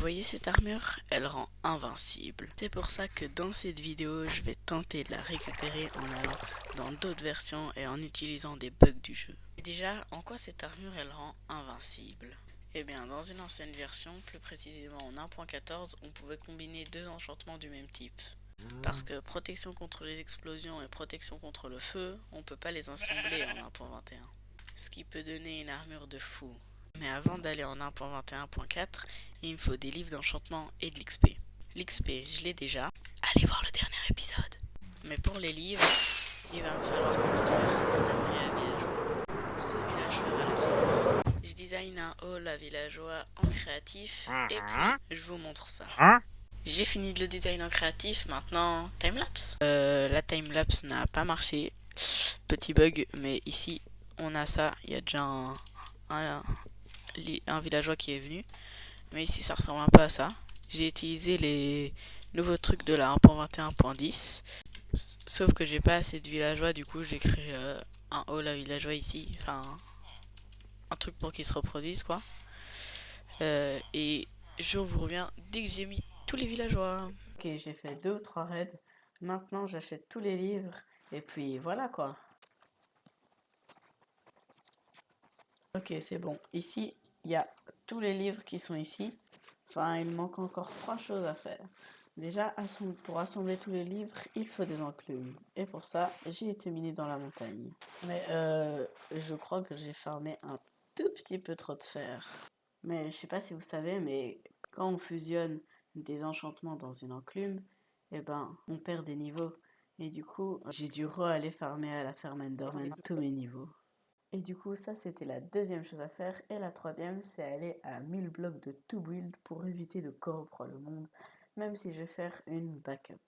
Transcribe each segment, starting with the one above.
voyez cette armure? Elle rend invincible. C'est pour ça que dans cette vidéo, je vais tenter de la récupérer en allant dans d'autres versions et en utilisant des bugs du jeu. Et déjà, en quoi cette armure elle rend invincible? Eh bien, dans une ancienne version, plus précisément en 1.14, on pouvait combiner deux enchantements du même type. Parce que protection contre les explosions et protection contre le feu, on peut pas les assembler en 1.21. Ce qui peut donner une armure de fou. Mais avant d'aller en 1.21.4, il me faut des livres d'enchantement et de l'XP. L'XP, je l'ai déjà. Allez voir le dernier épisode. Mais pour les livres, il va me falloir construire un abri à villageois. Ce villageur à la fin. Je design un hall à villageois en créatif et puis je vous montre ça. J'ai fini de le design en créatif, maintenant timelapse. La timelapse n'a pas marché. Petit bug, mais ici on a ça. Il y a déjà un villageois qui est venu. Mais ici ça ressemble un peu à ça. J'ai utilisé les nouveaux trucs de la 1.21.10. Sauf que j'ai pas assez de villageois, du coup j'ai créé un hall à villageois ici. Enfin, un truc pour qu'ils se reproduisent quoi. Et je vous reviens dès que j'ai mis tous les villageois. Ok, j'ai fait 2 ou 3 raids. Maintenant j'achète tous les livres. Et puis voilà quoi. Ok, c'est bon. Ici, il y a tous les livres qui sont ici. Enfin, il manque encore 3 choses à faire. Déjà, pour assembler tous les livres, il faut des enclumes. Et pour ça, j'ai été miné dans la montagne. Mais je crois que j'ai farmé un tout petit peu trop de fer. Mais je sais pas si vous savez, mais quand on fusionne des enchantements dans une enclume, eh ben, on perd des niveaux. Et du coup, j'ai dû aller farmer à la ferme Enderman tous mes niveaux. Et du coup, ça c'était la deuxième chose à faire. Et la troisième, c'est aller à 1000 blocs de to build pour éviter de corrompre le monde, même si je vais faire une backup.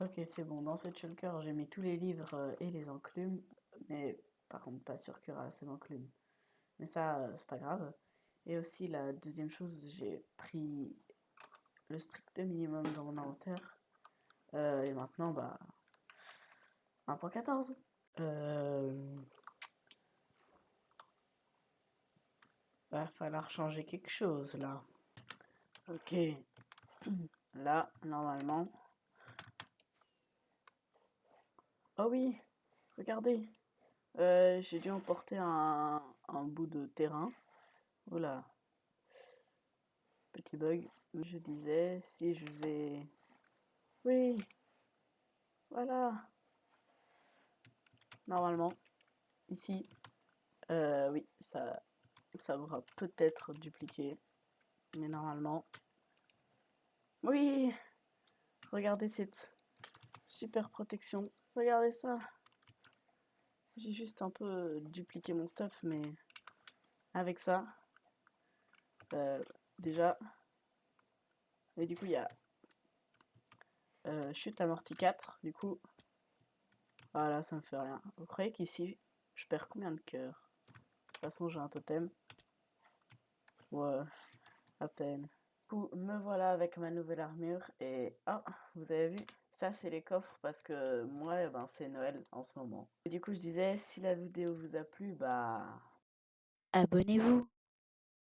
Ok, c'est bon, dans cette shulker, j'ai mis tous les livres et les enclumes, mais par contre, pas sûr qu'il y aura assez d'enclumes. Mais ça, c'est pas grave. Et aussi, la deuxième chose, j'ai pris le strict minimum dans mon inventaire. Et maintenant, bah, 1.14. Va falloir changer quelque chose là. Ok. Là, normalement. Oh oui, regardez. J'ai dû emporter un bout de terrain. Oula, petit bug. Je disais, si je vais... Oui, voilà. Normalement, ici, oui, ça va peut-être dupliquer. Mais normalement... Oui, regardez cette super protection. Regardez ça. J'ai juste un peu dupliqué mon stuff, mais avec ça, déjà... Et du coup, il y a chute amorti 4, du coup, voilà, ça me fait rien. Vous croyez qu'ici, je perds combien de cœurs? De toute façon, j'ai un totem. Ouais, à peine. Du coup, me voilà avec ma nouvelle armure et... Ah, vous avez vu? Ça, c'est les coffres parce que moi, eh ben, c'est Noël en ce moment. Et du coup, je disais, si la vidéo vous a plu, bah... Abonnez-vous.